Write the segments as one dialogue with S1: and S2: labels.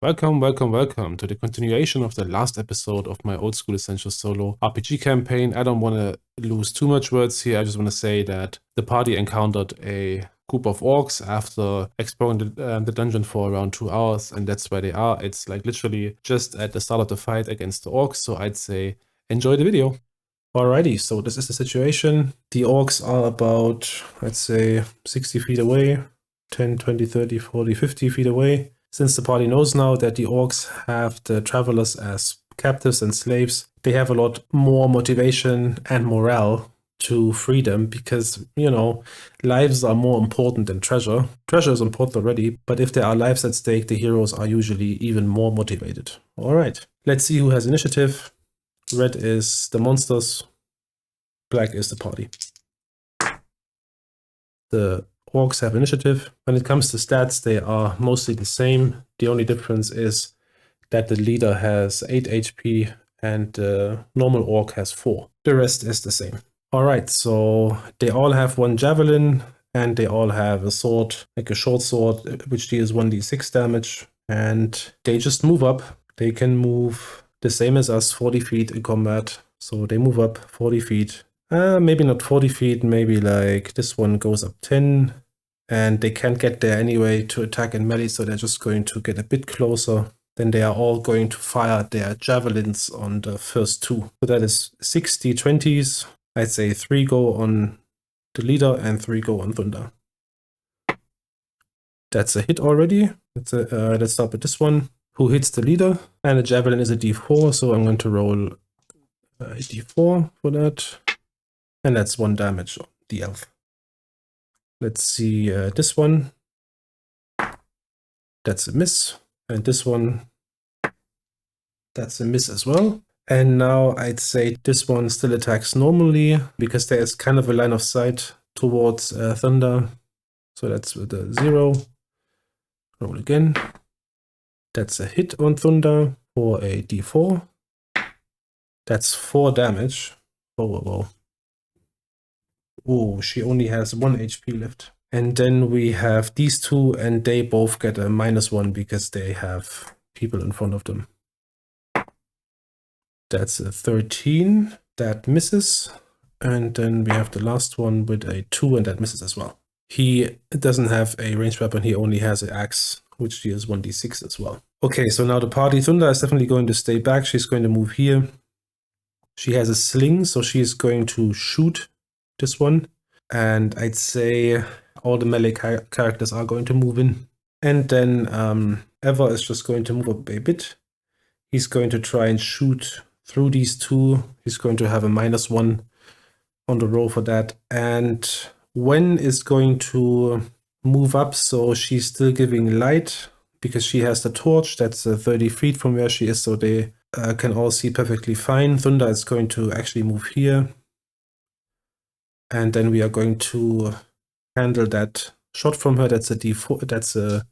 S1: Welcome to the continuation of the last episode of my Old School Essentials solo RPG campaign. I don't want to lose too much words here. I just want to say that the party encountered a group of orcs after exploring the dungeon for around 2 hours, and that's where they are. It's like literally just at the start of the fight against the orcs, so I'd say enjoy the video. Alrighty, so this is the situation. The orcs are about, I'd say, 60 feet away, 10, 20, 30, 40, 50 feet away. Since the party knows now that the orcs have the travelers as captives and slaves, they have a lot more motivation and morale to free them because, lives are more important than treasure. Treasure is important already, but if there are lives at stake, the heroes are usually even more motivated. Alright, let's see who has initiative. Red is the monsters, black is the party. The orcs have initiative. When it comes to stats, they are mostly the same. The only difference is that the leader has 8 HP and the normal orc has 4. The rest is the same. Alright, so they all have 1 javelin and they all have a sword, like a short sword, which deals 1d6 damage. And they just move up. They can move the same as us, 40 feet in combat. So they move up 40 feet. Maybe not 40 feet, maybe like this one goes up 10. And they can't get there anyway to attack in melee, so they're just going to get a bit closer. Then they are all going to fire their javelins on the first 2. So that is 60 20s. I'd say 3 go on the leader and 3 go on Thunder. That's a hit already. Let's start with this one. Who hits the leader? And the javelin is a d4, so I'm going to roll a d4 for that. And that's 1 damage on the elf. Let's see this one. That's a miss. And this one, that's a miss as well. And now I'd say this one still attacks normally because there is kind of a line of sight towards Thunder. So that's with a 0. Roll again. That's a hit on Thunder for a d4. That's 4 damage. Whoa. Oh, she only has 1 HP left. And then we have these 2, and they both get a -1 because they have people in front of them. That's a 13. That misses. And then we have the last one with a 2, and that misses as well. He doesn't have a ranged weapon. He only has an axe, which deals 1d6 as well. Okay, so now the party. Thunder is definitely going to stay back. She's going to move here. She has a sling, so she is going to shoot this one, and I'd say all the melee characters are going to move in. And then Ever is just going to move up a bit. He's going to try and shoot through these 2. He's going to have a -1 on the roll for that. And Wen is going to move up, so she's still giving light because she has the torch. That's 30 feet from where she is, so they can all see perfectly fine. Thunder is going to actually move here. And then we are going to handle that shot from her. That's a d4. That's a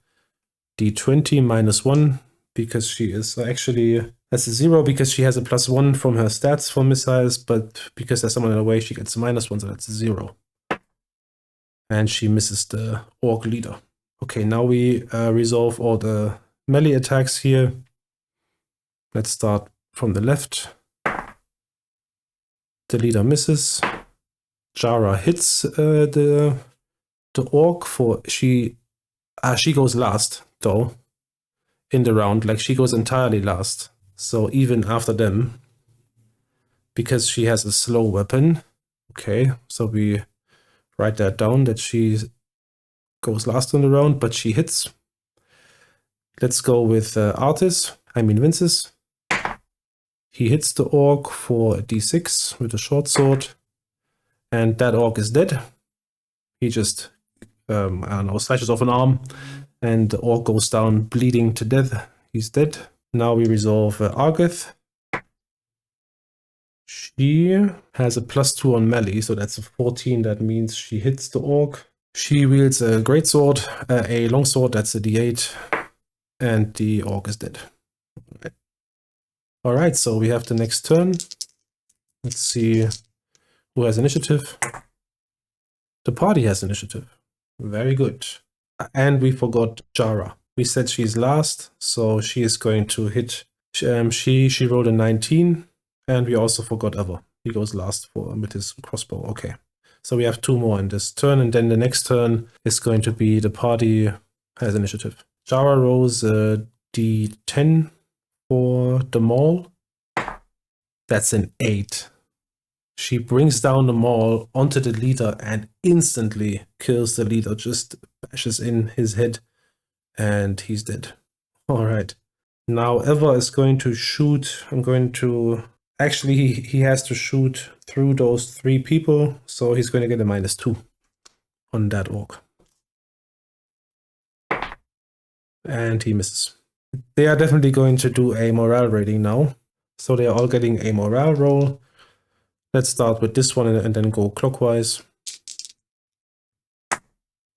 S1: d20 -1 because she is actually, that's a 0 because she has a +1 from her stats for missiles, but because there's someone in the way, she gets a -1, so that's a 0. And she misses the orc leader. Okay, now we resolve all the melee attacks here. Let's start from the left. The leader misses. Jara hits the orc for she goes last though in the round, like she goes entirely last. So even after them, because she has a slow weapon. Okay, so we write that down that she goes last in the round, but she hits. Let's go with Vince's. He hits the orc for a d6 with a short sword. And that orc is dead. He just, slashes off an arm. And the orc goes down bleeding to death. He's dead. Now we resolve Argeth. She has a +2 on melee, so that's a 14. That means she hits the orc. She wields a greatsword, a longsword, that's a d8. And the orc is dead. Alright, so we have the next turn. Let's see who has initiative. The party has initiative. Very good. And we forgot Jara. We said she's last, so she is going to hit. She rolled a 19, and we also forgot Ever. He goes last with his crossbow. Okay. So we have 2 more in this turn, and then the next turn is going to be the party has initiative. Jara rolls a D10 for the maul. That's an 8. She brings down the maul onto the leader and instantly kills the leader, just bashes in his head, and he's dead. All right. Now Ever is going to shoot. I'm going to... Actually, he has to shoot through those 3 people, so he's going to get a -2 on that orc. And he misses. They are definitely going to do a morale rating now. So they are all getting a morale roll. Let's start with this one and then go clockwise.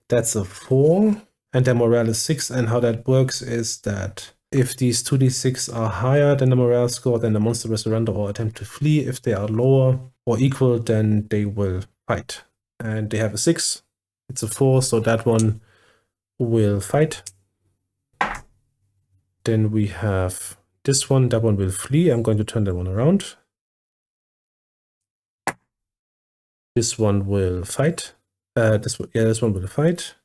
S1: That's a 4. And their morale is 6. And how that works is that if these 2d6 are higher than the morale score, then the monster will surrender or attempt to flee. If they are lower or equal, then they will fight. And they have a 6. It's a 4, so that one will fight. Then we have this one. That one will flee. I'm going to turn that one around. This one will fight. This one will fight.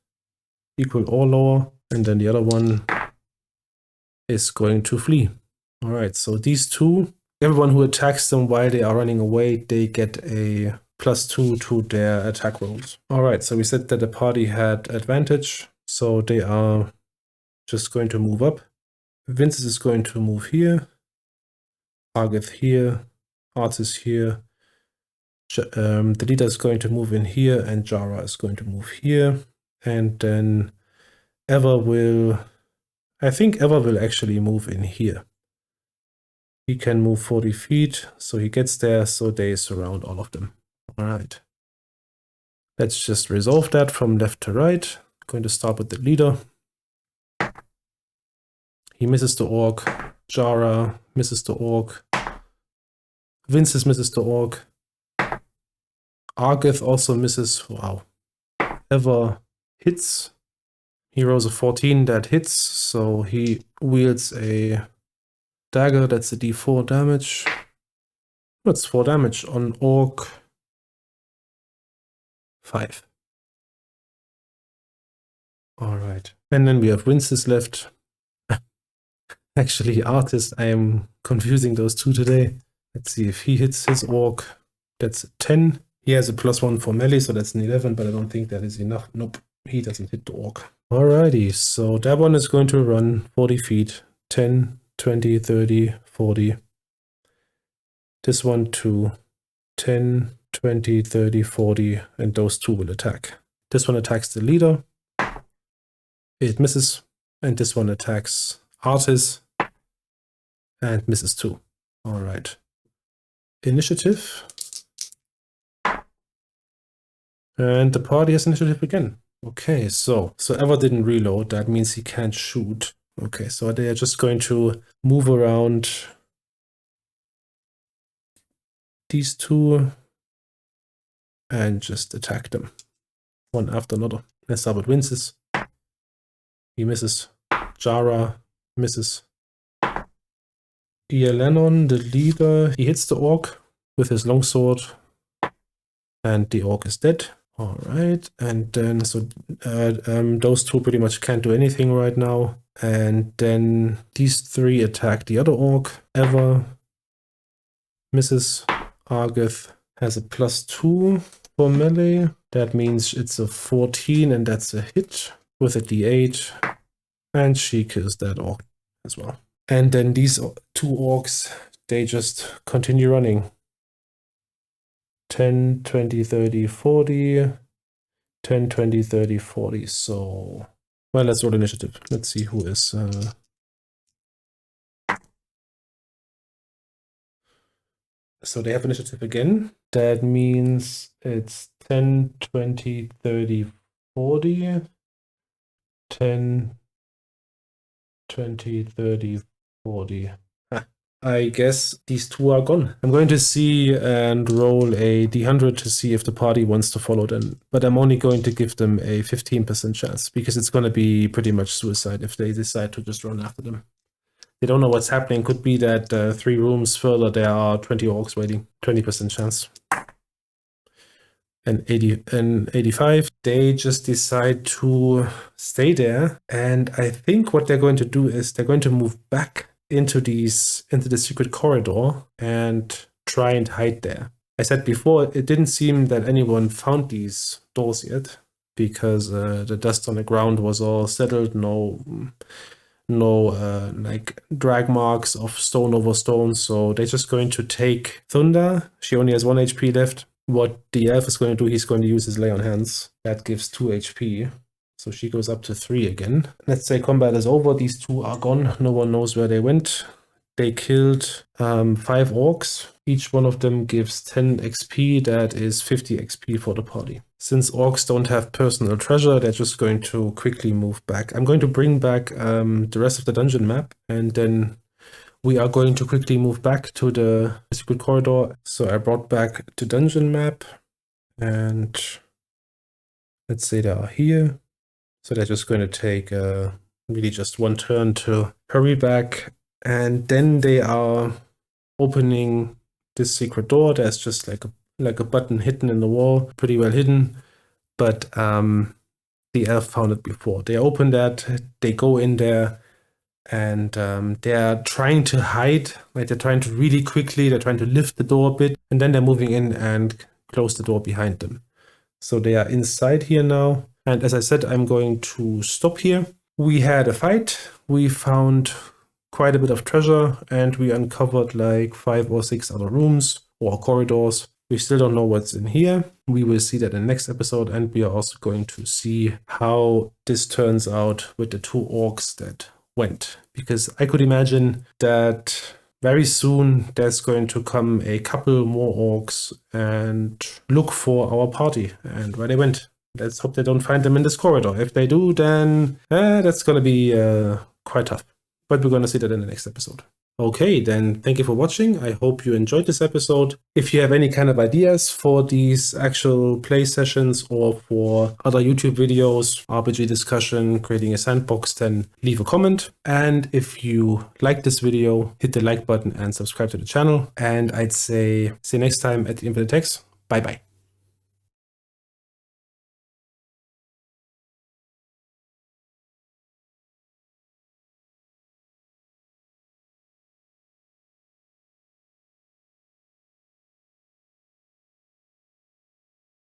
S1: Equal or lower. And then the other one is going to flee. All right, so these 2, everyone who attacks them while they are running away, they get a +2 to their attack rolls. All right, so we said that the party had advantage, so they are just going to move up. Vince is going to move here, Argeth here, Artis here. The leader is going to move in here, and Jara is going to move here. And then Ever will... I think Ever will actually move in here. He can move 40 feet, so he gets there, so they surround all of them. All right. Let's just resolve that from left to right. Going to start with the leader. He misses the orc. Jara misses the orc. Vinces misses the orc. Argeth also misses. Wow. Ever hits. He rolls a 14 that hits, so he wields a dagger. That's a d4 damage. That's 4 damage on orc. 5. All right. And then we have Vinces left. Actually, Artist, I am confusing those 2 today. Let's see if he hits his orc. That's a 10. He has a +1 for melee, so that's an 11, but I don't think that is enough. Nope, he doesn't hit the orc. Alrighty, so that one is going to run 40 feet. 10, 20, 30, 40. This one to 10, 20, 30, 40, and those 2 will attack. This one attacks the leader. It misses. And this one attacks Artis. And misses too. All right. Initiative. And the party has initiative again. Okay, so Ever didn't reload. That means he can't shoot. Okay, so they are just going to move around these 2 and just attack them. One after another. Let's start with Vinces. He misses. Jara misses. Lennon, the leader, he hits the orc with his longsword, and the orc is dead. All right, and then those 2 pretty much can't do anything right now. And then these 3 attack the other orc. Ever misses. Argeth has a +2 for melee. That means it's a 14, and that's a hit with a d8. And she kills that orc as well. And then these 2 orcs, they just continue running. 10, 20, 30, 40. 10, 20, 30, 40. So, well, let's roll initiative. Let's see who is... So they have initiative again. That means it's 10, 20, 30, 40. 10, 20, 30, 40. I guess these two are gone. I'm going to see and roll a d100 to see if the party wants to follow them, but I'm only going to give them a 15% chance because it's going to be pretty much suicide if they decide to just run after them. They don't know what's happening. Could be that 3 rooms further there are 20 orcs waiting. 20% chance. And 85, they just decide to stay there. And I think what they're going to do is they're going to move back into the secret corridor and try and hide there. I said before, it didn't seem that anyone found these doors yet because the dust on the ground was all settled. No like drag marks of stone over stone. So they're just going to take Thunder. She only has 1 HP left. What the elf is going to do, he's going to use his Lay on Hands. That gives 2 HP. So she goes up to 3 again. Let's say combat is over. These 2 are gone. No one knows where they went. They killed 5 orcs. Each one of them gives 10 XP. That is 50 XP for the party. Since orcs don't have personal treasure, they're just going to quickly move back. I'm going to bring back the rest of the dungeon map, and then we are going to quickly move back to the secret corridor. So I brought back the dungeon map, and let's say they are here. So they're just going to take really just 1 turn to hurry back. And then they are opening this secret door. There's just like a button hidden in the wall, pretty well hidden. But the elf found it before. They open that, they go in there, and they're trying to hide. Like they're trying to really quickly, they're trying to lift the door a bit, and then they're moving in and close the door behind them. So they are inside here now. And as I said, I'm going to stop here. We had a fight. We found quite a bit of treasure, and we uncovered like 5 or 6 other rooms or corridors. We still don't know what's in here. We will see that in the next episode, and we are also going to see how this turns out with the 2 orcs that went. Because I could imagine that very soon there's going to come a couple more orcs and look for our party and where they went. Let's hope they don't find them in this corridor. If they do, then that's going to be quite tough. But we're going to see that in the next episode. Okay, then thank you for watching. I hope you enjoyed this episode. If you have any kind of ideas for these actual play sessions or for other YouTube videos, RPG discussion, creating a sandbox, then leave a comment. And if you like this video, hit the like button and subscribe to the channel. And I'd say see you next time at the Infinite Text. Bye bye.